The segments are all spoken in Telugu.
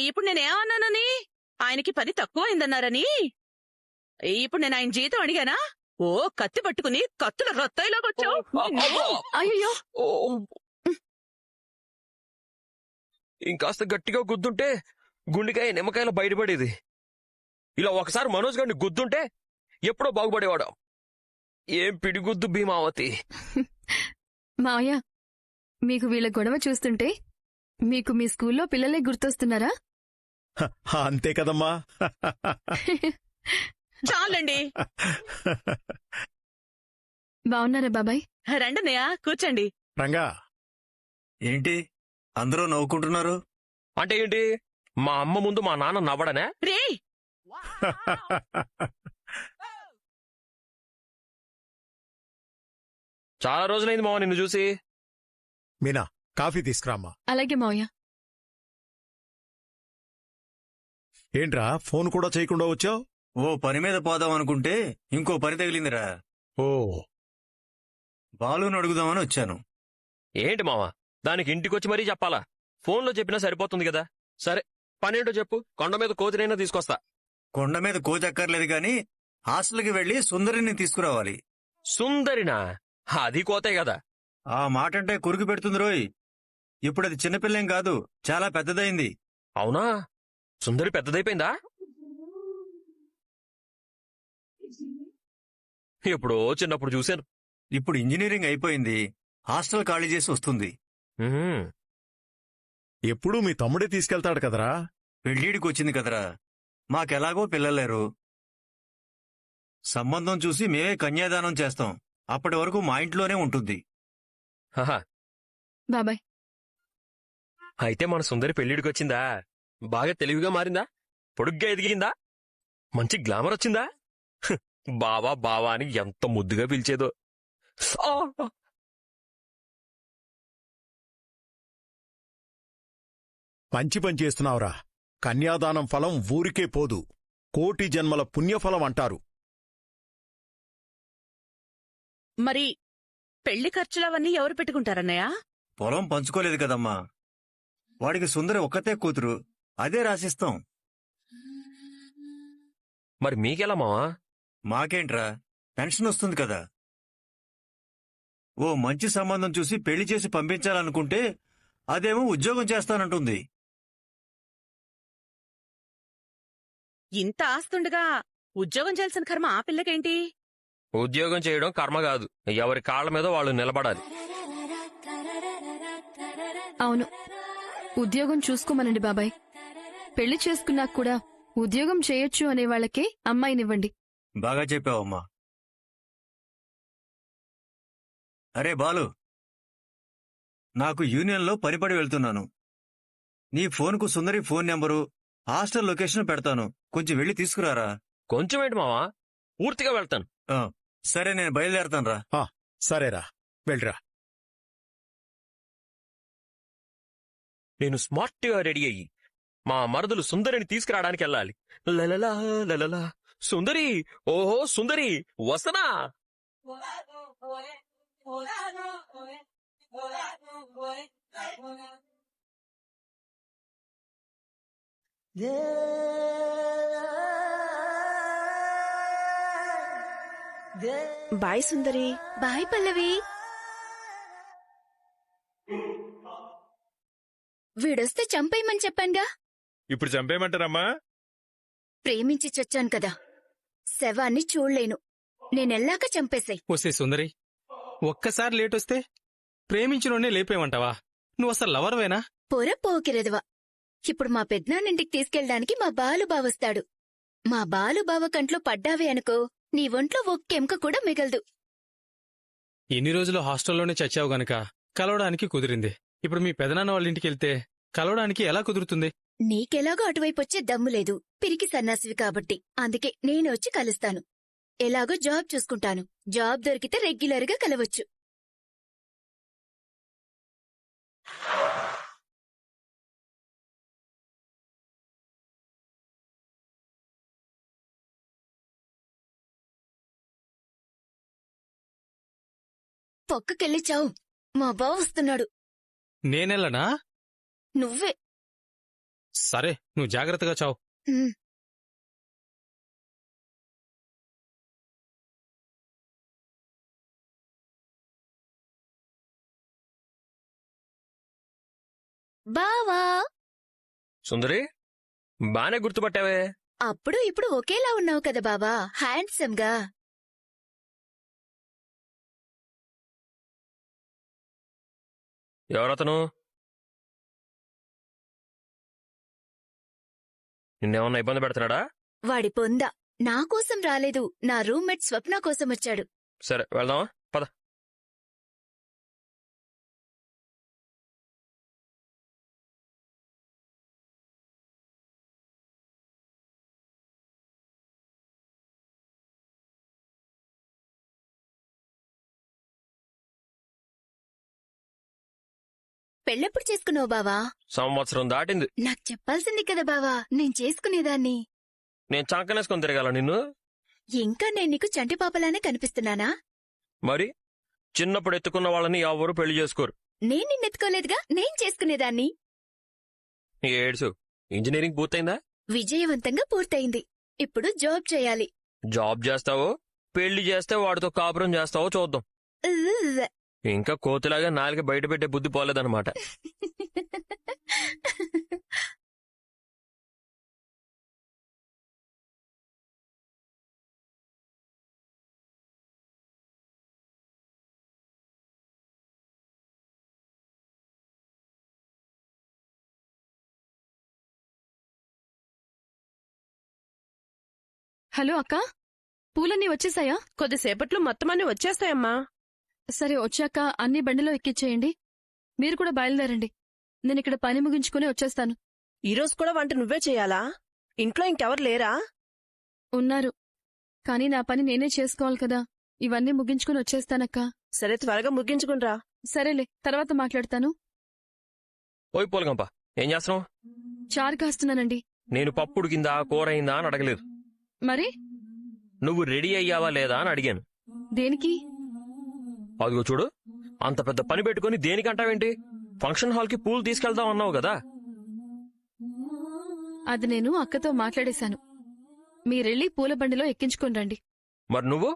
ఇప్పుడు నేనేమన్నానని? ఆయనకి పని తక్కువైందన్నారని? ఇప్పుడు నేను ఆయన జీతం అడిగానా? ఓ కత్తి పట్టుకుని కత్తుల రొత్తాయిలాగొచ్చావు. అయ్యో, ఇంకాస్త గట్టిగా గుద్దుంటే గుండెకాయ నిమ్మకాయలు బయటపడేది. ఇలా ఒకసారి మనోజ్ గారిని గుద్దుంటే ఎప్పుడో బాగుపడేవాడు. ఏం పిడిగుద్దు భీమావతి. మావయ్య, మీకు వీళ్ళ గొడవ చూస్తుంటే మీకు మీ స్కూల్లో పిల్లలే గుర్తొస్తున్నారా? అంతే కదమ్మా. చాలండి. బావున్నారా బాబాయ్? రండన్నయ్య, కూర్చోండి. రంగా, ఏంటి అందరూ నవ్వుకుంటున్నారు? అంటే ఏంటి? మా అమ్మ ముందు మా నాన్న నవ్వడనే? రే చాలా రోజులైంది మావ నిన్ను చూసి. మీనా, కాఫీ తీసుకురామ్మా. అలాగే మావయ్య. ఏంట్రా, ఫోన్ కూడా చేయకుండా వచ్చావు? ఓ పని మీద పోదాం అనుకుంటే ఇంకో పని తగిలిందిరా. ఓ, బాలుని అడుగుదామని వచ్చాను. ఏంటి మావ, దానికి ఇంటికొచ్చి మరీ చెప్పాలా? ఫోన్లో చెప్పినా సరిపోతుంది కదా. సరే, పనేంటో చెప్పు. కొండ మీద కోతినైనా తీసుకొస్తా. కొండ మీద కోచక్కర్లేదు గాని హాస్టల్కి వెళ్లి సుందరిని తీసుకురావాలి. సుందరినా? అది కోతే కదా. ఆ మాటంటే కురుకు పెడుతుంది రోయ్. ఇప్పుడది చిన్నపిల్లేం కాదు, చాలా పెద్దదైంది. అవునా? సుందరి పెద్దదైపోయిందా? ఎప్పుడో చిన్నప్పుడు చూశాను. ఇప్పుడు ఇంజనీరింగ్ అయిపోయింది, హాస్టల్ ఖాళీ చేసి వస్తుంది. ఉహుం. ఎప్పుడూ మీ తమ్ముడే తీసుకెళ్తాడు కదరా. పెళ్ళిడికి వచ్చింది కదరా. మాకెలాగో పిల్లలేరు. సంబంధం చూసి మేమే కన్యాదానం చేస్తాం. అప్పటి వరకు మా ఇంట్లోనే ఉంటుంది. హహ. బాబాయ్, అయితే మన సుందరి పెళ్లిడికొచ్చిందా? బాగా తెలివిగా మారిందా? పొడుగ్గా ఎదిగిందా? మంచి గ్లామర్ వచ్చిందా? హ్, బావా బావా అని ఎంత ముద్దుగా పిలిచేదో. ఆ! మంచి పని చేస్తున్నావురా. కన్యాదానం ఫలం ఊరికే పోదు, కోటి జన్మల పుణ్యఫలం అంటారు. మరి పెళ్లి ఖర్చులవన్నీ ఎవరు పెట్టుకుంటారన్నయ్య? పొలం పంచుకోలేదు కదమ్మా. వాడికి సుందరి ఒక్కతే కూతురు, అదే రాసిస్తాం. మరి మీకెలా మావా? మాకేంట్రా, పెన్షన్ వస్తుంది కదా. ఓ మంచి సంబంధం చూసి పెళ్లి చేసి పంపించాలనుకుంటే అదేమో ఉద్యోగం చేస్తానంటుంది. ఇంత ఆస్తుండగా ఉద్యోగం చేయాల్సిన కర్మ ఆ పిల్లకేంటి? ఉద్యోగం చేయడం కర్మ కాదు, ఎవరి కాళ్ల మీద వాళ్ళు నిలబడాలి. అవును, ఉద్యోగం చూసుకోమనండి బాబాయ్. పెళ్లి చేసుకున్నాక కూడా ఉద్యోగం చేయొచ్చు అనే వాళ్ళకే అమ్మాయినివ్వండి. బాగా చెప్పావమ్మా. అరే బాలు, నాకు యూనియన్లో పనిపడి వెళ్తున్నాను. నీ ఫోన్కు సుందరి ఫోన్ నెంబరు, హాస్టల్ లొకేషన్ పెడతాను. కొంచెం వెళ్లి తీసుకురారా. కొంచెం ఏంటి మావా, పూర్తిగా వెళ్తాను. సరే, నేను బయలుదేరతానురా. సరేరా, వెళ్ళరా. నేను స్మార్ట్గా రెడీ అయ్యి మా మరదలు సుందరిని తీసుకురావడానికి వెళ్ళాలి. లలలా లలలా, సుందరి, ఓహో సుందరి, వస్తనా? బాయ్ సుందరి. బాయ్ పల్లవి. వీడొస్తే చంపేయమని చెప్పానుగా. ఇప్పుడు చంపేయమంటారమ్మా? ప్రేమించి చచ్చాను కదా, శవాన్ని చూడలేను. నేనెల్లాక చంపేశాయి. వస్తే సుందరి, ఒక్కసారి లేటొస్తే ప్రేమించినోనే లేపేమంటావా? నువ్వు అసలు లవర్వేనా? పొర పోకిరెదవా. ఇప్పుడు మా పెద్దనాన్నింటికి తీసుకెళ్ళడానికి మా బాలుబావొస్తాడు. మా బాలుబావ కంట్లో పడ్డావే అనుకో, నీ ఒంట్లో ఒక్కెంక కూడా మిగలదు. ఎన్ని రోజులు హాస్టల్లోనే చచ్చావు గనక కలవడానికి కుదిరింది. ఇప్పుడు మీ పెదనాన్న వాళ్ళింటికెళ్తే కలవడానికి ఎలా కుదురుతుంది? నీకెలాగో అటువైపొచ్చే దమ్ము లేదు, పిరికి సన్నాసివి కాబట్టి. అందుకే నేను వచ్చి కలుస్తాను. ఎలాగో జాబ్ చూసుకుంటాను. జాబ్ దొరికితే రెగ్యులర్గా కలవచ్చు. పక్కకెళ్ళి చావు, మా బావ వస్తున్నాడు. నేనెళ్ళనా? నువ్వే. సరే నువ్వు జాగ్రత్తగా చావు. ఉమ్. బావా సుందరి బానే గుర్తుపట్టావే. అప్పుడు ఇప్పుడు ఒకేలా ఉన్నావు కదా బావా, హ్యాండ్సమ్ గా. ఎవరతను? నిన్నేమన్నా ఇబ్బంది పెడుతున్నాడా? వాడి పొంద నా కోసం రాలేదు, నా రూమ్మేట్ స్వప్న కోసం వచ్చాడు. సరే వెళ్దామా, పద. పెళ్ళెప్పుడు చేసుకున్నావు బావా? సంవత్సరం దాటింది. నాకు చెప్పాల్సింది కదా బావా, నేను చేసుకునేదాన్ని. నేను చంకనేసుకొని తిరగాల నిన్ను? ఇంకా నేను నీకు చంటి పాపలానే కనిపిస్తున్నానా? మరి చిన్నప్పుడు ఎత్తుకున్న వాళ్ళని ఎవరు పెళ్లి చేసుకోరు. నేను నిన్నెత్తుకోలేదుగా, నేను చేసుకునేదాన్ని. ఏడ్సు. ఇంజనీరింగ్ పూర్తయిందా? విజయవంతంగా పూర్తయింది. ఇప్పుడు జాబ్ చేయాలి. జాబ్ చేస్తావో పెళ్లి చేస్తే వాడితో కాపురం చేస్తావో చూద్దాం. ఉవ్వ్. ఇంకా కోతిలాగా నాలుక బయట పెట్టే బుద్ధి పోలేదన్నమాట. హలో అక్క, పూలన్నీ వచ్చేసాయా? కొద్దిసేపట్లో మొత్తం అన్ని వచ్చేస్తాయమ్మా. సరే, వచ్చాక అన్ని బండిలో ఎక్కిచ్చేయండి. మీరు కూడా బయలుదేరండి. నేనిక్కడ పని ముగించుకుని వచ్చేస్తాను. ఈరోజు కూడా వంట నువ్వే చేయాలా? ఇంట్లో ఇంకెవరు లేరా? ఉన్నారు, కానీ నా పని నేనే చేసుకోవాలి కదా. ఇవన్నీ ముగించుకుని వచ్చేస్తానక్కా. సరే, త్వరగా ముగించుకునిరా. సరేలే, తర్వాత మాట్లాడతాను. పోయి పోలగంప, ఏం చేస్తున్నావు? చారు కాస్తున్నానండి. నేను పప్పుడు కింద కూర అయిందా అని అడగలేదు. మరి నువ్వు రెడీ అయ్యావా లేదా అని అడిగాను. దేనికి? అదిగో చూడు, అంత పెద్ద పని పెట్టుకుని దేనికంటావేంటి? ఫంక్షన్ హాల్కి పూలు తీసుకెళ్దాం అన్నావు కదా. అది నేను అక్కతో మాట్లాడేశాను. మీరెళ్ళి పూల బండిలో ఎక్కించుకుని రండి. మరి నువ్వు?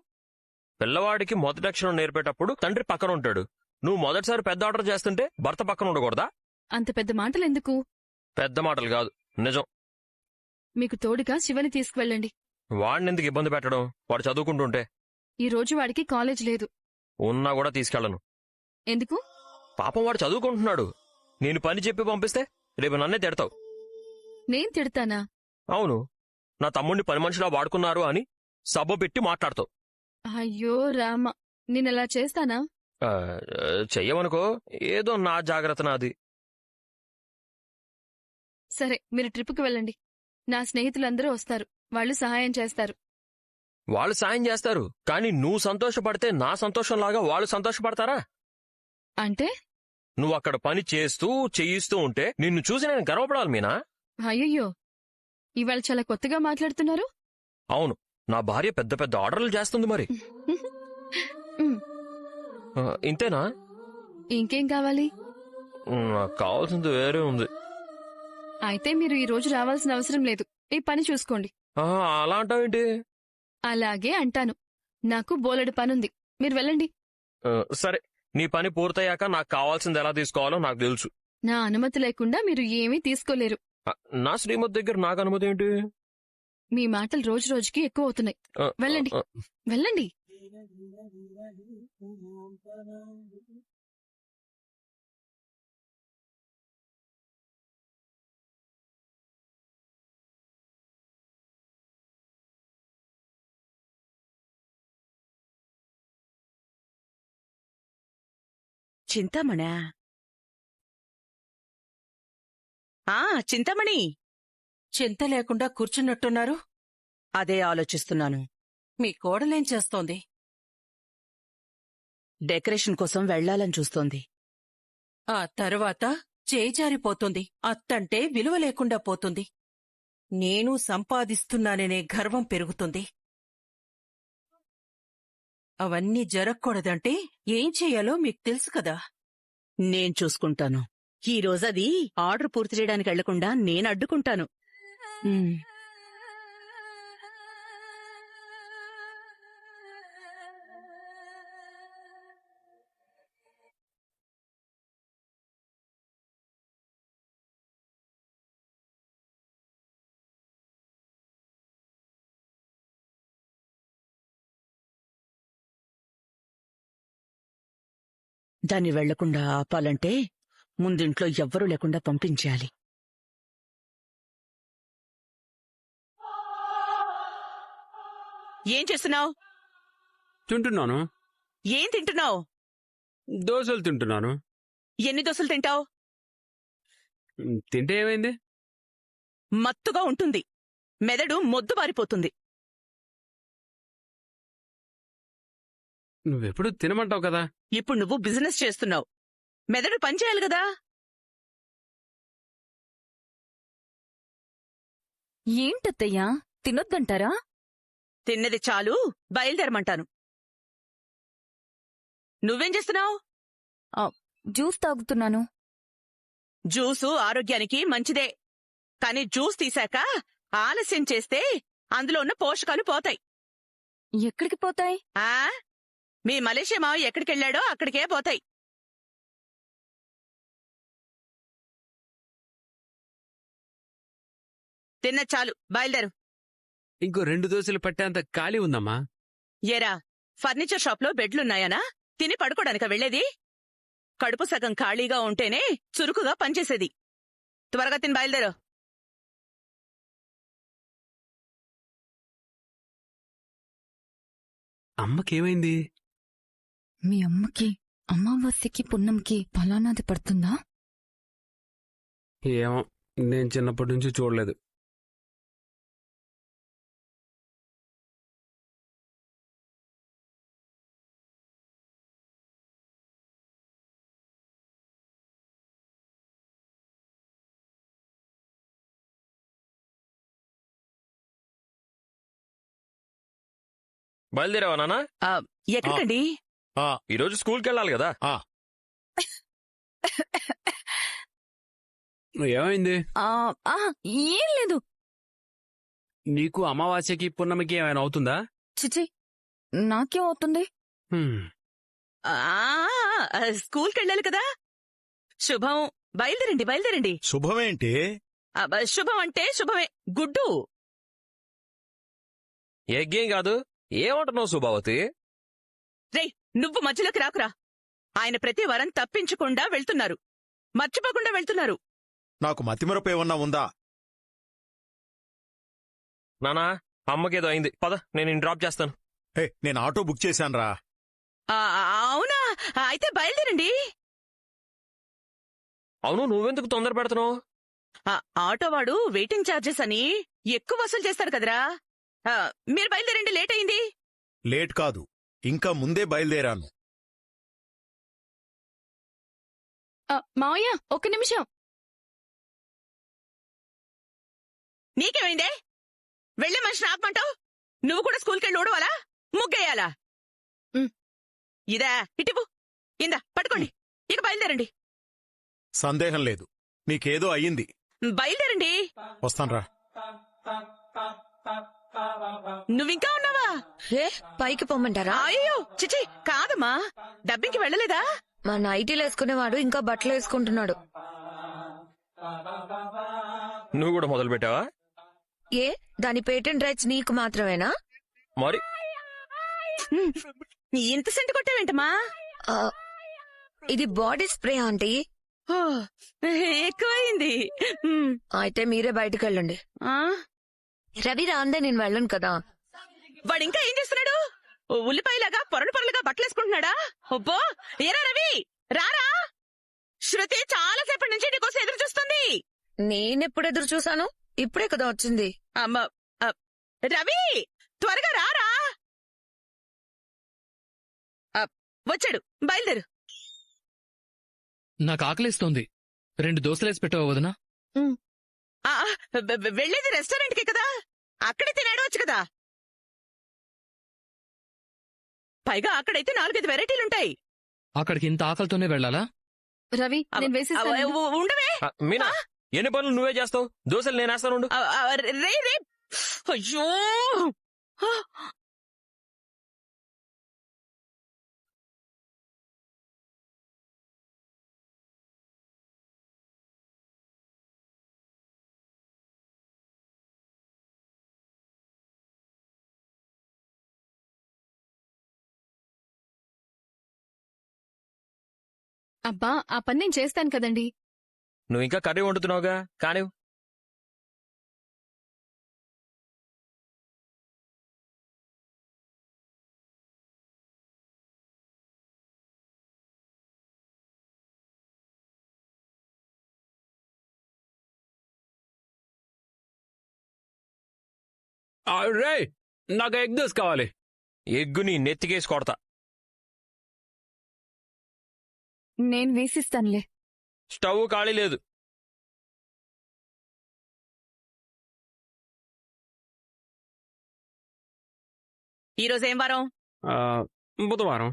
పిల్లవాడికి మొదటి అక్షరం నేర్పేటప్పుడు తండ్రి పక్కన ఉంటాడు. నువ్వు మొదటిసారి పెద్ద ఆర్డర్ చేస్తుంటే భర్త పక్కన ఉండకూడదా? అంత పెద్ద మాటలెందుకు? పెద్ద మాటలు కాదు, నిజం. మీకు తోడుగా శివని తీసుకువెళ్ళండి. వాడినెందుకు ఇబ్బంది పెట్టడం? వాడు చదువుకుంటుంటే. ఈ రోజు వాడికి కాలేజ్ లేదు. ఉన్నా కూడా తీసుకెళ్లను. ఎందుకు? పాపం వాడు చదువుకుంటున్నాడు. నేను పని చెప్పి పంపిస్తే రేపు నన్నే తిడతావు. నేను తిడతానా? అవును, నా తమ్ముడిని పని మనిషిలా వాడుకున్నారు అని సబ్బు పెట్టి మాట్లాడతావు. అయ్యో రామ, నేనలా చేస్తానా? ఆ, చెయ్యవనుకో, ఏదో నా జాగ్రత్త నాది. సరే, మీరు ట్రిప్కి వెళ్ళండి. నా స్నేహితులందరూ వస్తారు, వాళ్ళు సహాయం చేస్తారు. వాళ్ళు సాయం చేస్తారు, కానీ నువ్వు సంతోషపడితే నా సంతోషంలాగా వాళ్ళు సంతోషపడతారా? అంటే? నువ్వు అక్కడ పని చేస్తూ చేయిస్తూ ఉంటే నిన్ను చూసి నేను గర్వపడాలి మీనా? అయ్యయ్యో, ఇవాళ చాలా కొత్తగా మాట్లాడుతున్నారు. అవును, నా భార్య పెద్ద పెద్ద ఆర్డర్లు చేస్తుంది మరి. ఉమ్, ఇంతేనా? ఇంకేం కావాలి? నాకు కావాల్సింది వేరే ఉంది. అయితే మీరు ఈ రోజు రావాల్సిన అవసరం లేదు. ఈ పని చూసుకోండి. అలా అంటావేంటి? అలాగే అంటాను. నాకు బోలెడు పనుంది, మీరు వెళ్ళండి. సరే, నీ పని పూర్తయ్యాక నాకు కావాల్సింది ఎలా తీసుకోవాలో నాకు తెలుసు. నా అనుమతి లేకుండా మీరు ఏమీ తీసుకోలేరు. నా శ్రీమతి దగ్గర నాకు అనుమతి ఏంటి? మీ మాటలు రోజు రోజుకి ఎక్కువ అవుతున్నాయి. వెళ్ళండి, వెళ్ళండి. చింతామణా? చింతామణి, చింత లేకుండా కూర్చున్నట్టున్నారు. అదే ఆలోచిస్తున్నాను. మీ కోడలేం చేస్తోంది? డెకరేషన్ కోసం వెళ్లాలని చూస్తోంది. ఆ తర్వాత చేజారిపోతుంది. అత్తంటే విలువ లేకుండా పోతుంది. నేను సంపాదిస్తున్నాననే గర్వం పెరుగుతుంది. అవన్నీ జరగకూడదంటే ఏం చెయ్యాలో మీకు తెలుసు కదా. నేను చూసుకుంటాను. ఈ రోజది ఆర్డర్ పూర్తి చేయడానికి వెళ్లకుండా నేను అడ్డుకుంటాను. ఉమ్. దాన్ని వెళ్లకుండా ఆపాలంటే ముందింట్లో ఎవ్వరూ లేకుండా పంపించేయాలి. ఏం చేస్తున్నావు? తింటున్నాను. ఏం తింటున్నావు? దోశలు తింటున్నాను. ఎన్ని దోశలు తింటావు? తింటే ఏమైంది? మత్తుగా ఉంటుంది. మెదడు మొద్దుబారిపోతుంది. నువ్వెప్పుడు తినమంటావు కదా. ఇప్పుడు నువ్వు బిజినెస్ చేస్తున్నావు. మెదడు పనిచేయాలి కదా. ఏంటత్తయ్యా తినొద్దంటారా? తిన్నది చాలు, బయలుదేరమంటాను. నువ్వేం చేస్తున్నావు? జ్యూస్ తాగుతున్నాను. జ్యూసు ఆరోగ్యానికి మంచిదే, కాని జ్యూస్ తీశాక ఆలస్యం చేస్తే అందులో ఉన్న పోషకాలు పోతాయి. ఎక్కడికి పోతాయి? మీ మలేషియా మావ ఎక్కడికెళ్లాడో అక్కడికే పోతాయి. తిన్న చాలు, బయలుదేరు. ఇంకో 2 దోశలు పట్టేంత ఖాళీ ఉందమ్మా. ఏరా, ఫర్నిచర్ షాప్లో బెడ్లున్నాయనా? తిని పడుకోడానిక వెళ్లేది? కడుపు సగం ఖాళీగా ఉంటేనే చురుకుగా పనిచేసేది. త్వరగా తిని బయలుదేరు. అమ్మకేమైంది? మీ అమ్మకి అమావాస్యకి పున్నంకి ఫలానాది పడుతుందా? ఏమో, నేను చిన్నప్పటి నుంచి చూడలేదు. బయలుదేరావా నాన్న? ఎక్కడికండి? ఈరోజు స్కూల్కి వెళ్ళాలి కదా. ఏమైంది? ఏం లేదు. నీకు అమావాస్యకి పున్నమికి ఏమైనా అవుతుందా? చిచి, నాకేం అవుతుంది? స్కూల్కెళ్ళాలి కదా. శుభం. బయలుదేరండి, బయలుదేరండి. శుభమేంటి? శుభం అంటే శుభమే, గుడ్డు. ఏం కాదు. ఏమంటున్నావు సుభావతి? రేయ్, నువ్వు మధ్యలోకి రాకురా. ఆయన ప్రతి వారం తప్పించకుండా వెళ్తున్నారు, మర్చిపోకుండా వెళ్తున్నారు. నాకు మతిమరపు ఏమన్నా ఉందా? నానా, అమ్మకేదో అయింది. పద, నేను డ్రాప్ చేస్తాను. నేను ఆటో బుక్ చేశానురా. అవునా? అయితే బయలుదేరండి. అవును, నువ్వెందుకు తొందర పెడుతున్నావు? ఆటోవాడు వెయిటింగ్ ఛార్జెస్ అని ఎక్కువ వసూలు చేస్తాడు కదరా. మీరు బయలుదేరండి, లేట్ అయింది. లేట్ కాదు, ఇంకా ముందే బయలుదేరాను. మావయ్య, ఒక్క నిమిషం. నీకేమైందే? వెళ్లే మనిషిని ఆపమంటావు? నువ్వు కూడా స్కూల్కెళ్ళి ఊడవాలా, ముగ్గేయాలా? ఇదా, ఇటివు. ఇందా పట్టుకోండి, ఇక బయలుదేరండి. సందేహం లేదు, నీకేదో అయ్యింది. బయలుదేరండి. వస్తాన్రా. నువ్వింకా ఉన్నావా? పైకి పొమ్మంటారా? అయ్యో చిచి, కాదమ్మా. డబ్బింగ్కి వెళ్ళలేదా? మా నైటీలు వేసుకునేవాడు ఇంకా బట్టలు వేసుకుంటున్నాడు. నువ్వు కూడా మొదలు పెట్టావా? ఏ, దాని పేటెంట్ రైట్స్ నీకు మాత్రమేనా? మరి ఇంత సెంటు కొట్టావేంటమ్మా? ఇది బాడీ స్ప్రే ఆంటీ. ఎక్కువైంది. అయితే మీరే బయటకు వెళ్ళండి. రవి రాందే నేను వెళ్ళను కదా. వాడు ఇంకా ఏం చేస్తున్నాడు? ఉల్లిపాయలాగా పొరలు పొరలుగా బట్టలేసుకుంటున్నాడా? ఒబ్బో, ఏరా రవి, రారా. శృతి చాలాసేపటి నుంచి నీకోసం ఎదురు చూస్తుంది. నేనెప్పుడు ఎదురు చూశాను? ఇప్పుడే కదా వచ్చింది. రవి, త్వరగా రారా. వచ్చాడు, బయలుదేరు. నాకు ఆకలిస్తోంది. 2 దోశలేసి పెట్టావా వదనా? వెళ్ళేది రెస్టారెంట్కి కదా, అక్కడే తినేడవచ్చు కదా. పైగా అక్కడైతే 4-5 వెరైటీలుంటాయి. అక్కడికి ఇంత ఆకలితోనే వెళ్ళాలా? రవి నేను వేసేస్తాను. ఉండవే. మీనా ఎన్ని పనులు నువ్వే చేస్తావు? దోశలు నేనేస్తాను ఉండు. రే రే. అయ్యో అబ్బా ఆ పని నేను చేస్తాను కదండి. నువ్వు ఇంకా కర్రీ వండుతున్నావుగా, కానీ రే నాకు ఎగ్ దోశ కావాలి. ఎగ్గు నీ నెత్తికేసి కొడతా. నేను వేసిస్తానులే. స్టవ్ ఖాళీ లేదు. ఈరోజేం వారం? ఆ, బుధవారం.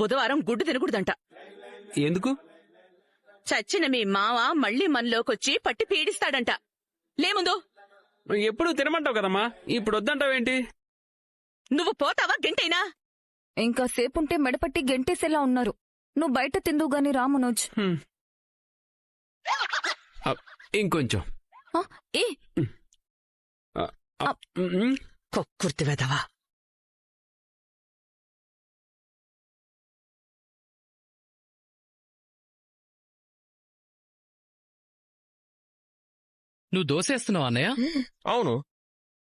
బుధవారం గుడ్డు తినకూడదంట. ఎందుకు? చచ్చిన మీ మావ మళ్ళీ మనలోకొచ్చి పట్టి పీడిస్తాడంట. లేముందు ఎప్పుడు తినమంటావు కదమ్మా, ఇప్పుడు వద్దంటావేంటి? నువ్వు పోతావా గంటైనా? ఇంకా సేపుంటే మెడపట్టి గెంటేసేలా ఉన్నారు. నువ్వు బయట తిందువు గాని రా మనోజ్. ఇంకొంచెం. ఏ కొక్కుర్తి వెదవా. నువ్వు దోసేస్తున్నావు అన్నయ్య? అవును.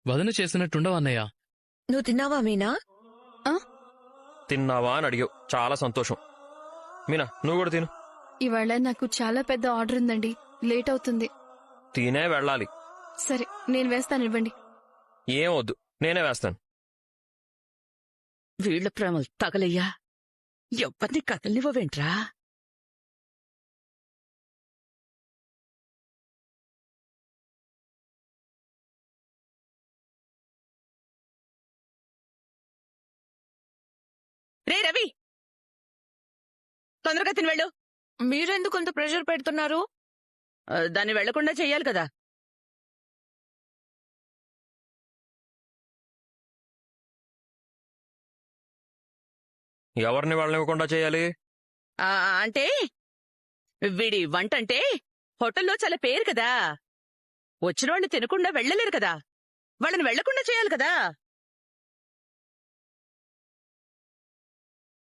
వదన చేసినట్టుండవు అన్నయ్య. నువ్వు తిన్నావా మీనా? తిన్నావా అని అడిగావు, చాలా సంతోషం. మీనా నువ్వు కూడా తిను. ఇవాళ నాకు చాలా పెద్ద ఆర్డర్ ఉందండి, లేట్ అవుతుంది. తినే వెళ్ళాలి. సరే నేను వేస్తాను, ఇవ్వండి. ఏం వద్దు, నేనే వేస్తాను. వీళ్ల ప్రేమలు తగలయ్యా. ఎవ్వరిని కదలివ్వవేంట్రా? రే రవి, తొందరగా తిని వెళ్ళు. మీరెందుకు అంత ప్రెషర్ పెడుతున్నారు? దాన్ని వెళ్లకుండా చెయ్యాలి కదా. ఎవరిని వెళ్ళనివ్వకుండా చేయాలి? అంటే వీడి వంట అంటే హోటల్లో చాలా పేరు కదా. వచ్చిన వాళ్ళు తినకుండా వెళ్ళలేరు కదా, వాళ్ళని వెళ్లకుండా చేయాలి కదా.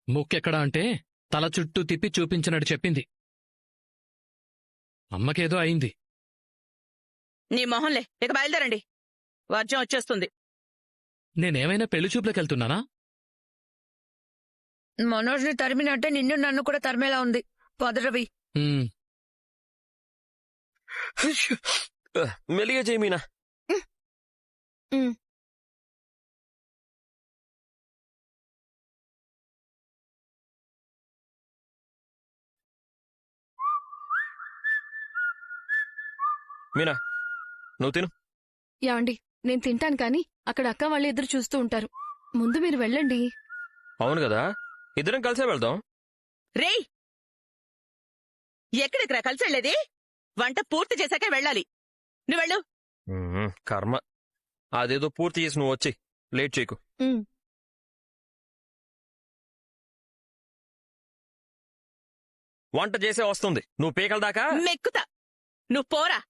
ముక్కెక్కడా అంటే తల చుట్టూ తిప్పి చూపించినట్టు చెప్పింది. అమ్మకేదో అయింది. నీ మొహంలే, ఇక బయలుదేరండి, వర్జం వచ్చేస్తుంది. నేనేమైనా పెళ్లి చూపులకెళ్తున్నానా? మనోజ్ని తరిమినట్టే నిన్ను నన్ను కూడా తరిమేలా ఉంది. పదరవి. మెలిగా చేయి మీనా. మీనా నువ్వు తిను. యాండి నేను తింటాను కాని అక్కడ అక్క వాళ్ళు ఎదురు చూస్తూ ఉంటారు. ముందు మీరు వెళ్ళండి. అవును కదా, ఇద్దరం కలిసే వెళ్దాం. రేయ్, ఎక్కడికి రా కలిసి వెళ్ళేది? వంట పూర్తి చేశాకే వెళ్ళాలి. నువ్వు వెళ్ళు. కర్మ, అదేదో పూర్తి చేసి నువ్వు వచ్చి లేట్ చేయకు. వంట చేసే వస్తుంది, నువ్వు పీకల దాకా మెక్కుతా. నువ్వు పోరా.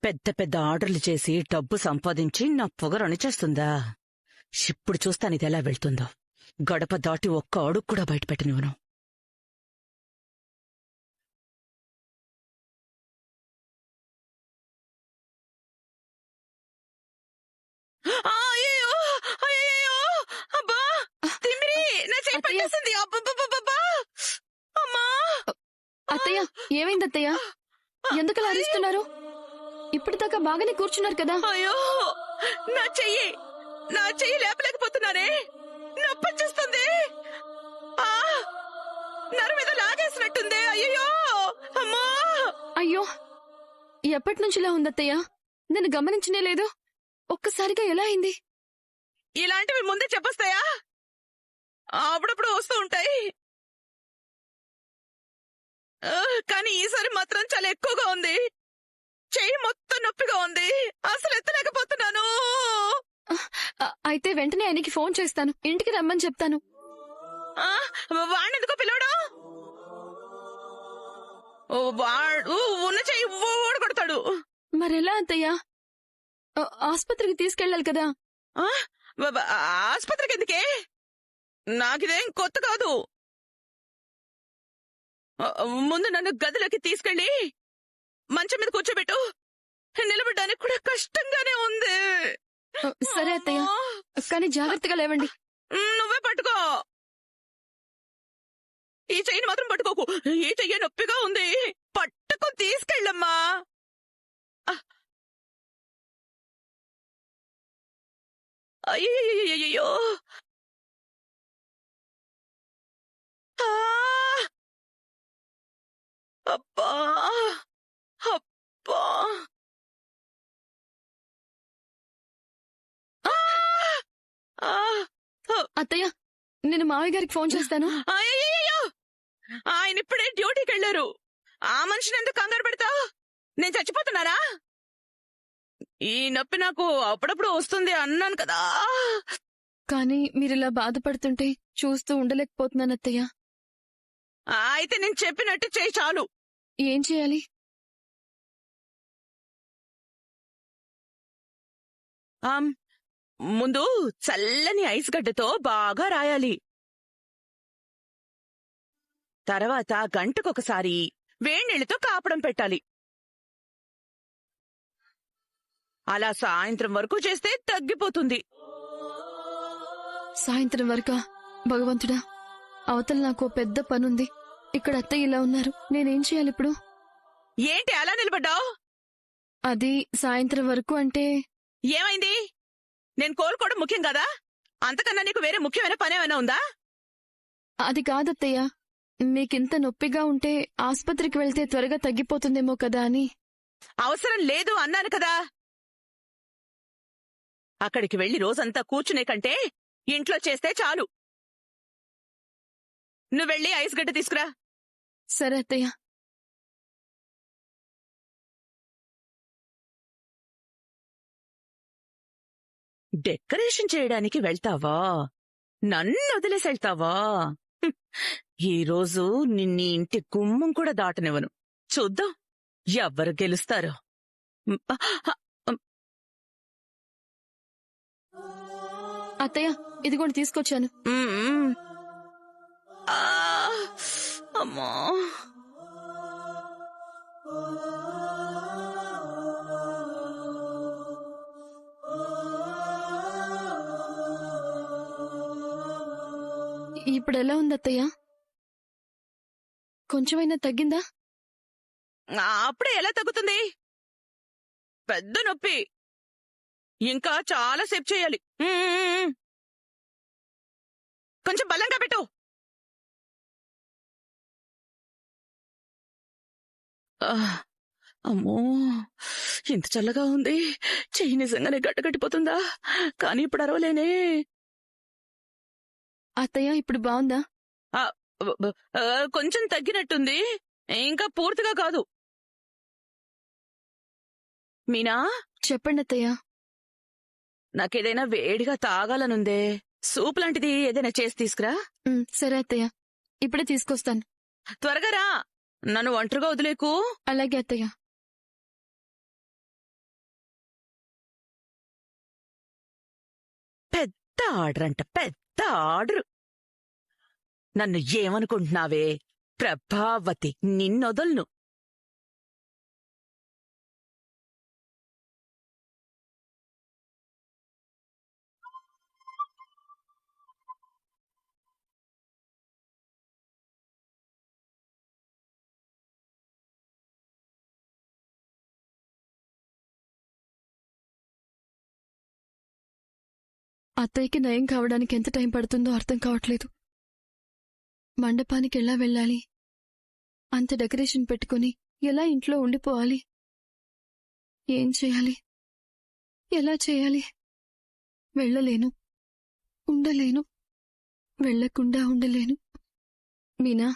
పెద్ద పెద్ద ఆర్డర్లు చేసి డబ్బు సంపాదించి నా పొగరు అణిచేస్తుందా? ఇప్పుడు చూస్తాను ఇది ఎలా వెళ్తుందో. గడప దాటి ఒక్క అడుగు కూడా బయటపెట్టనివ్వను. అత్తయ్య ఏమైంది అత్తయ్య? ఎందుకలా అరుస్తున్నారు? ఇప్పటిదాకా బాగానే కూర్చున్నారు కదా. అయ్యో, నా చెయ్యి లేపలేకపోతున్నానే. నా నొప్పొచ్చేస్తుంది. ఆ, నరం మీద లాగేసినట్టుంది. అయ్యో అమ్మా. అయ్యో ఎప్పటి నుంచి ఇలా ఉందత్తయ్య? నేను గమనించనే లేదు. ఒక్కసారిగా ఎలా అయింది? ఇలాంటివి ముందే చెప్పొస్తాయా? అప్పుడప్పుడు వస్తూ ఉంటాయి. కానీ ఈసారి మాత్రం చాలా ఎక్కువగా ఉంది. చెయ్యి మొత్తం నొప్పిగా ఉంది. అసలు ఎత్తలేకపోతున్నాను. అయితే వెంటనే ఆయనకి ఫోన్ చేస్తాను. ఇంటికి రమ్మని చెప్తాను. వాణ్ణెందుకో పిలవడం? వాడు ఉన్న చెయ్యి ఓడగొడతాడు. మరెలా అత్తయ్య? ఆస్పత్రికి తీసుకెళ్ళాలి కదా. ఆస్పత్రికి ఎందుకే? నాకిదేం కొత్త కాదు. ముందు నన్ను గదిలోకి తీసుకెళ్ళి మంచం మీద కూర్చోబెట్టు. నిలబడడానికి కూడా కష్టంగానే ఉంది. సరే అత్తయ్య, కానీ జాగ్రత్తగా లేవండి. నువ్వే పట్టుకో. ఈ చెయ్యిని మాత్రం పట్టుకోకు. ఈ చెయ్యి నొప్పిగా ఉంది. పట్టుకో, తీసుకెళ్ళమ్మా. అయ్యో, అబ్బా అబ్బా. అత్తయ్య, నేను మావయ్య గారికి ఫోన్ చేస్తాను. అయ్యో, ఆయన ఇప్పుడే డ్యూటీకి వెళ్లారు. ఆ మనిషిని ఎందుకు కంగారు పెడతావు? నేను చచ్చిపోతున్నారా? ఈ నొప్పి నాకు అప్పుడప్పుడు వస్తుంది అన్నాను కదా. కానీ మీరిలా బాధపడుతుంటే చూస్తూ ఉండలేకపోతున్నాను అత్తయ్య. అయితే నేను చెప్పినట్టు చేయి చాలు. ఏం చేయాలి? ముందు చల్లని ఐస్ గడ్డతో బాగా రాయాలి. తర్వాత గంటకొకసారి వేణీళ్లతో కాపడం పెట్టాలి. అలా సాయంత్రం వరకు చేస్తే తగ్గిపోతుంది. సాయంత్రం వరకా? భగవంతుడా, అవతల నాకు పెద్ద పనుంది. ఇక్కడ అత్తయ్య ఇలా ఉన్నారు. నేనేం చేయాలి ఇప్పుడు? ఏంటి అలా నిలబడ్డావు? అది సాయంత్రం వరకు అంటే ఏమైంది? నేను కోలుకోవడం ముఖ్యం కదా? అంతకన్నా నీకు వేరే ముఖ్యమైన పనేమైనా ఉందా? అది కాదత్తయ్య, మీకింత నొప్పిగా ఉంటే ఆస్పత్రికి వెళ్తే త్వరగా తగ్గిపోతుందేమో కదా అని. అవసరం లేదు అన్నాను కదా. అక్కడికి వెళ్లి రోజంతా కూర్చునే కంటే ఇంట్లో చేస్తే చాలు. నువ్వెళ్ళి ఐస్ గడ్డ తీసుకురా. సరే అత్తయ్య. డెకరేషన్ చేయడానికి వెళ్తావా? నన్ను వదిలేసి వెళ్తావా? ఈరోజు నిన్ని ఇంటి గుమ్మం కూడా దాటనివ్వను. చూద్దాం ఎవ్వరు గెలుస్తారో. అత్తయ్య, ఇదిగోండి తీసుకొచ్చాను. అమ్మా, ఇప్పుడు ఎలా ఉంది అత్తయ్య? కొంచెమైనా తగ్గిందా? అప్పుడే ఎలా తగ్గుతుంది? పెద్ద నొప్పి. ఇంకా చాలా సేపు చేయాలి. కొంచెం బలంగా పెట్టు. అమ్మో, ఇంత చల్లగా ఉంది. చెయ్యి నిజంగానే గట్టగట్టిపోతుందా? కానీ ఇప్పుడు అరవలేనే. అత్తయ్య, ఇప్పుడు బాగుందా? కొంచెం తగ్గినట్టుంది. ఇంకా పూర్తిగా కాదు. మీనా, చెప్పండి అత్తయ్య. నాకేదైనా వేడిగా తాగాలనుందే. సూప్ లాంటిది ఏదైనా చేసి తీసుకురా. సరే అత్తయ్య, ఇప్పుడే తీసుకొస్తాను. త్వరగా రా. నన్ను ఒంటరిగా వదిలేకు. అలాగే అత్తయ్య. పెద్ద ఆర్డర్ అంట, పెద్ద ఆర్డర్. నన్ను ఏమనుకుంటున్నావే? ప్రభావతి, నిన్నొదలను. అత్తయ్యకి నయం కావడానికి ఎంత టైం పడుతుందో అర్థం కావట్లేదు. మండపానికి ఎలా వెళ్ళాలి? అంత డెకరేషన్ పెట్టుకుని ఎలా ఇంట్లో ఉండిపోవాలి? ఏం చేయాలి? ఎలా చేయాలి? వెళ్ళలేను, ఉండలేను, వెళ్లకుండా ఉండలేను. మీనా,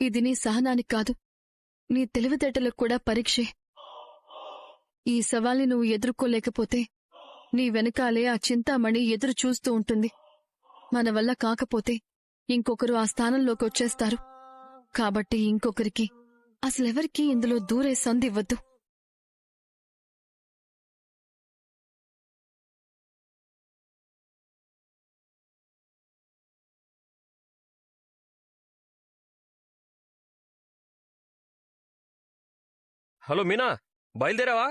ఇది నీ సహనానికి కాదు, నీ తెలివితేటలకు కూడా పరీక్షే. ఈ సవాల్ని నువ్వు ఎదుర్కోలేకపోతే నీ వెనకాలే ఆ చింతామణి ఎదురు చూస్తూ ఉంటుంది. మన వల్ల కాకపోతే ఇంకొకరు ఆ స్థానంలోకి వచ్చేస్తారు. కాబట్టి ఇంకొకరికి, అసలెవరికీ ఇందులో దూరే సందివ్వద్దు. హలో మీనా, బయలుదేరావా?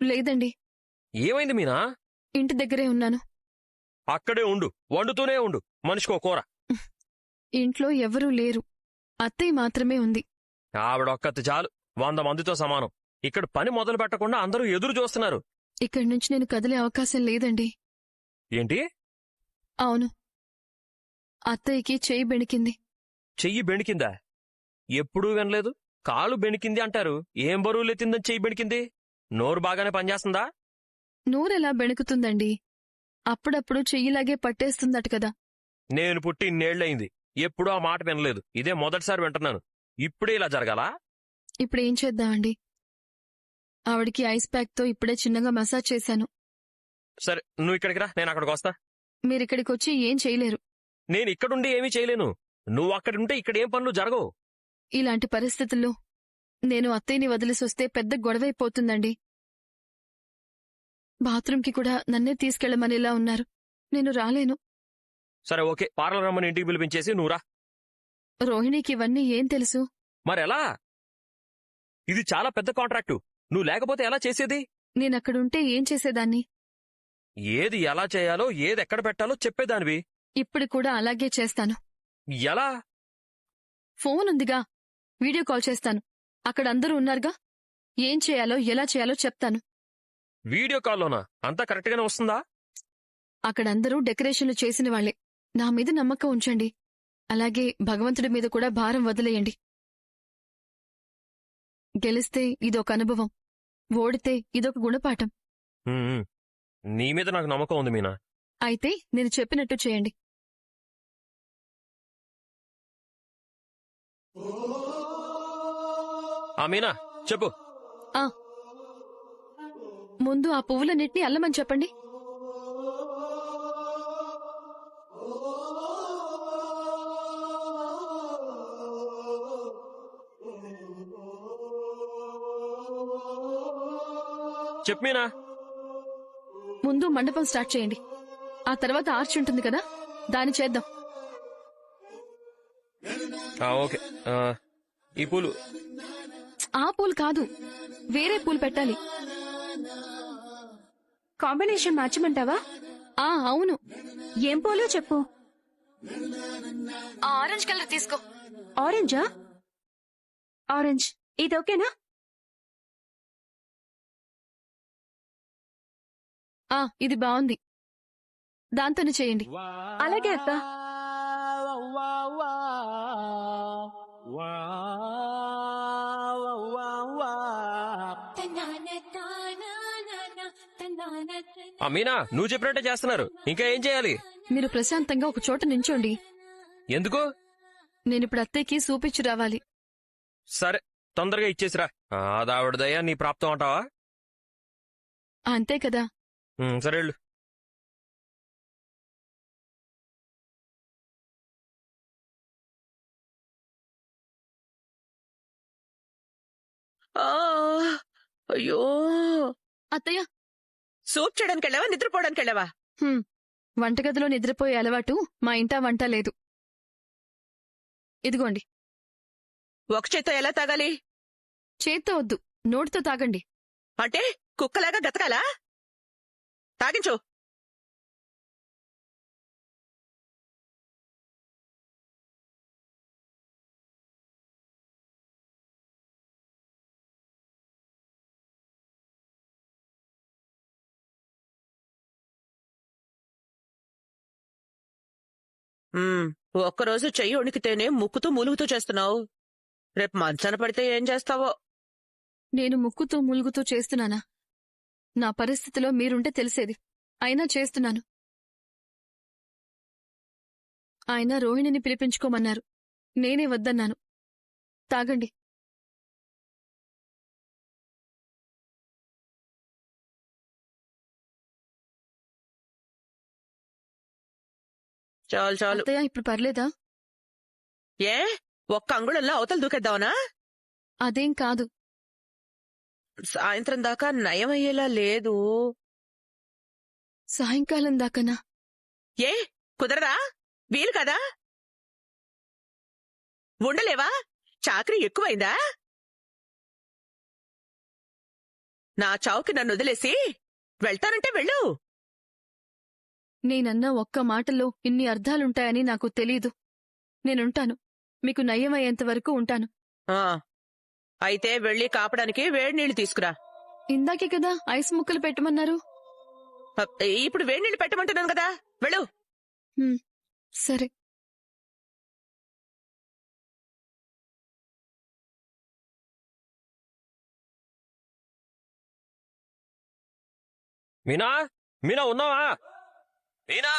లేదండి, ఏమైంది మీనా? ఇంటి దగ్గరే ఉన్నాను. అక్కడే ఉండు, వండుతూనే ఉండు, మనిషికో కూర. ఇంట్లో ఎవరూ లేరు, అత్తయ్య మాత్రమే ఉంది. ఆవిడొక్కతి చాలు, 100 మందితో సమానం. ఇక్కడ పని మొదలు పెట్టకుండా అందరూ ఎదురు చూస్తున్నారు. ఇక్కడి నుంచి నేను కదిలే అవకాశం లేదండి. ఏంటి? అవును, అత్తయ్యకి చెయ్యి బెణికింది. చెయ్యి బెణికిందా? ఎప్పుడూ వినలేదు. కాలు బెణికింది అంటారు, ఏం బరువులెత్తిందని చెయ్యి బెణికింది? నోరు బాగానే పనిచేస్తుందా? నోరెలా బెణుకుతుందండి? అప్పుడప్పుడు చెయ్యిలాగే పట్టేస్తుందట కదా. నేను పుట్టి ఇన్నేళ్లయింది, ఎప్పుడూ ఆ మాట వినలేదు. ఇదే మొదటిసారి వింటున్నాను. ఇప్పుడే ఇలా జరగాలా? ఇప్పుడేం చేద్దామండి? ఆవిడికి ఐస్ ప్యాక్తో ఇప్పుడే చిన్నగా మసాజ్ చేశాను. సరే, నువ్వు ఇక్కడికి రా, నేను అక్కడికి వస్తా. మీరిక్కడికొచ్చి ఏం చేయలేరు. నేను ఇక్కడుండి ఏమీ చేయలేను. నువ్వు అక్కడుంటే ఇక్కడేం పనులు జరగవు. ఇలాంటి పరిస్థితుల్లో నేను అత్తయ్యని వదిలేసొస్తే పెద్ద గొడవైపోతుందండి. బాత్రూంకి కూడా నన్నే తీసుకెళ్లమనేలా ఉన్నారు. నేను రాలేను. సరే ఓకే, పార్లర్ రమ్మని ఇంటికి పిలిపించేసి నువ్వు రా. రోహిణికి ఇవన్నీ ఏం తెలుసు? మరెలా? ఇది చాలా పెద్ద కాంట్రాక్టు, నువ్వు లేకపోతే ఎలా చేసేది? నేనక్కడుంటే ఏం చేసేదాన్ని? ఏది ఎలా చేయాలో, ఏది ఎక్కడ పెట్టాలో చెప్పేదానివి. ఇప్పుడు కూడా అలాగే చేస్తాను. ఎలా? ఫోన్ ఉందిగా, వీడియో కాల్ చేస్తాను. అక్కడ అందరూ ఉన్నారుగా, ఏం చేయాలో ఎలా చేయాలో చెప్తాను. వీడియో కాల్లోనా? అంతా కరెక్ట్గానే వస్తుందా? అక్కడందరూ డెకరేషన్లు చేసిన వాళ్లే. నా మీద నమ్మకం ఉంచండి. అలాగే భగవంతుడి మీద కూడా భారం వదిలేయండి. గెలిస్తే ఇదొక అనుభవం, ఓడితే ఇదొక గుణపాఠం. ఉమ్, నీ మీద నాకు నమ్మకం ఉంది మీనా. అయితే నేను చెప్పినట్టు చేయండి. ఆ మీనా, చెప్పు. ముందు ఆ పువ్వులన్నిటినీ అల్లమని చెప్పండి. చెప్పు మీనా. ముందు మండపం స్టార్ట్ చేయండి. ఆ తర్వాత ఆర్చ్ ఉంటుంది కదా, దాన్ని చేద్దాం. ఓకే, ఈ పూలు. ఆ పూలు కాదు, వేరే పూలు పెట్టాలి. కాంబినేషన్ మార్చమంటావా? అవును. ఏం పూలో చెప్పు. ఆ ఆరెంజ్ కలర్ తీసుకో. ఆరెంజా? ఆరెంజ్ ఇది ఓకేనా? ఇది బాగుంది, దాంతోనే చేయండి. అలాగే అక్క. మీనా, నువ్వు చెప్పినట్టే చేస్తున్నారు, ఇంకా ఏం చేయాలి? మీరు ప్రశాంతంగా ఒక చోట నించోండి. ఎందుకు? నేనిప్పుడు అత్తయ్యకి సూపిచ్చి రావాలి. సరే, తొందరగా ఇచ్చేసిరా. అదావిడదయ్యా నీ ప్రాప్తం అంటావా? అంతే కదా. సరే వెళ్ళు. అయ్యో, అత్తయ్య, సూప్ చేయడానికి వెళ్ళావా, నిద్రపోవడానికి వెళ్ళావా? వంటగదిలో నిద్రపోయే అలవాటు మా ఇంటా వంట లేదు. ఇదిగోండి. ఒక చేత్తో ఎలా తాగాలి? చేత్తో వద్దు, నోటితో తాగండి. అంటే కుక్కలాగా గతకాలా? తాగించు. ఒక్కరోజు చెయ్యి వణికితేనే ముక్కుతూ మూలుగుతూ చేస్తున్నావు. రేపు మంచాన పడితే ఏం చేస్తావో. నేను ముక్కుతూ ములుగుతూ చేస్తున్నానా? నా పరిస్థితిలో మీరుంటే తెలిసేది. అయినా చేస్తున్నాను. ఆయన రోహిణిని పిలిపించుకోమన్నారు. నేనే వద్దన్నాను. తాగండి. చాలు చాలు. అత్తయ్య ఇప్పుడు పర్లేదా? ఏ ఒక్క అంగుళంలో అవతల దూకేద్దావనా? అదేం కాదు. సాయంత్రం దాకా నయమయ్యేలా లేదు. సాయంకాలం దాకానా? ఏ కుదరదా? వీలు కదా? ఉండలేవా? చాకరీ ఎక్కువైందా? నా చావుకి నన్ను వదిలేసి వెళ్తానంటే వెళ్ళు. నేనన్న ఒక్క మాటలో ఇన్ని అర్థాలుంటాయని నాకు తెలీదు. నేనుంటాను. మీకు నయ్యమయ్యేంత వరకు ఉంటాను. అయితే వెళ్ళి కాపడానికి వేడి నీళ్లు తీసుకురా. ఇందాకే కదా ఐస్ ముక్కలు పెట్టమన్నారు. ఇప్పుడు వేడి నీళ్లు పెట్టమంటున్నాను కదా, వెళ్ళు. సరే. మీనా, మీనా ఉన్నావా? మీనా,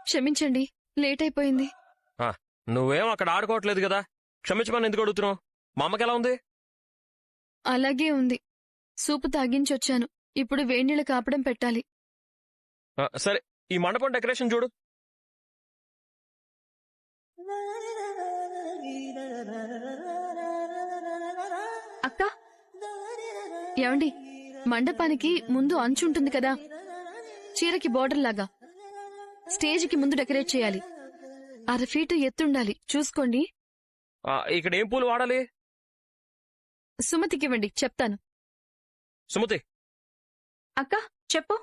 క్షమించండి, లేట్ అయిపోయింది. నువ్వేం అక్కడ ఆడుకోవట్లేదు కదా, క్షమించమని ఎందుకు అడుగుతున్నావు? మా అమ్మకి ఎలా ఉంది? అలాగే ఉంది. సూపు తాగించొచ్చాను. ఇప్పుడు వేడినీళ్ళు కాపడం పెట్టాలి. సరే, ఈ మండపం డెకరేషన్ చూడు. అక్క, ఏమండి, మండపానికి ముందు అంచుంటుంది కదా, చీరకి బోర్డర్ లాగా. స్టేజికి ముందు డెకరేట్ చేయాలి. 1/2 ఫీటు ఎత్తుండాలి. చూసుకోండి. ఇక్కడ ఏం పూలు వాడాలి? సుమతికివ్వండి, చెప్తాను. సుమతి. అక్క చెప్పు.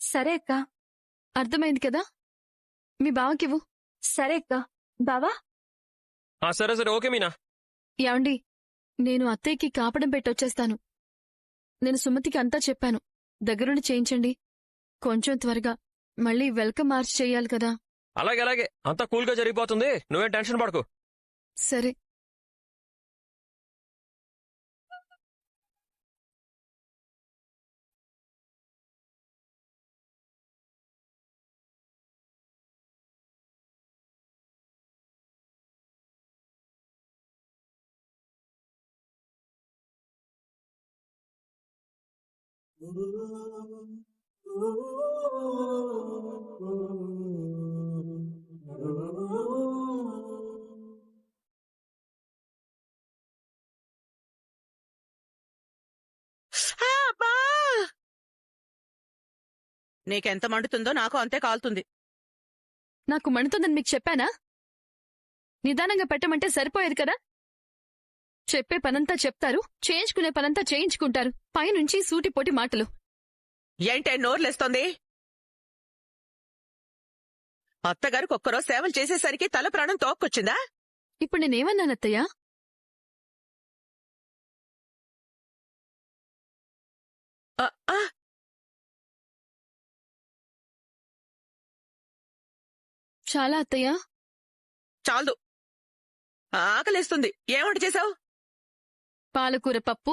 సరే అక్క, అర్థమైంది కదా. మీ బావకివ్వు. సరే అక్క. బావా. సరే సరే, ఓకే మీనా. ఏమండి, నేను అత్తయ్యకి కాపడం పెట్టొచ్చేస్తాను. నేను సుమతికి అంతా చెప్పాను. దగ్గరుండి చేయించండి కొంచెం త్వరగా. మళ్ళీ వెల్కమ్ మార్చ్ చెయ్యాలి కదా. అలాగే అలాగే, అంతా కూల్గా జరిగిపోతుంది, నువ్వేం టెన్షన్ పడకు. సరే. అబ్బా! నీకెంత మండుతుందో నాకు అంతే కాలుతుంది. నాకు మండుతుందని మీకు చెప్పానా? నిదానంగా పెట్టమంటే సరిపోయేది కదా. చెప్పే పనంతా చెప్తారు, చేయించుకునే పనంతా చేయించుకుంటారు. పైనుంచి సూటిపోటి మాటలు. ఏంటే నోర్లేస్తోంది? అత్తగారికి ఒక్కరోజు సేవలు చేసేసరికి తల ప్రాణం తోక్కొచ్చిందా? ఇప్పుడు నేనేమన్నానత్తయ్యా? చాలా అత్తయ్యా. చాలదు, ఆకలేస్తుంది. ఏం వంట చేశావు? పాలకూర పప్పు,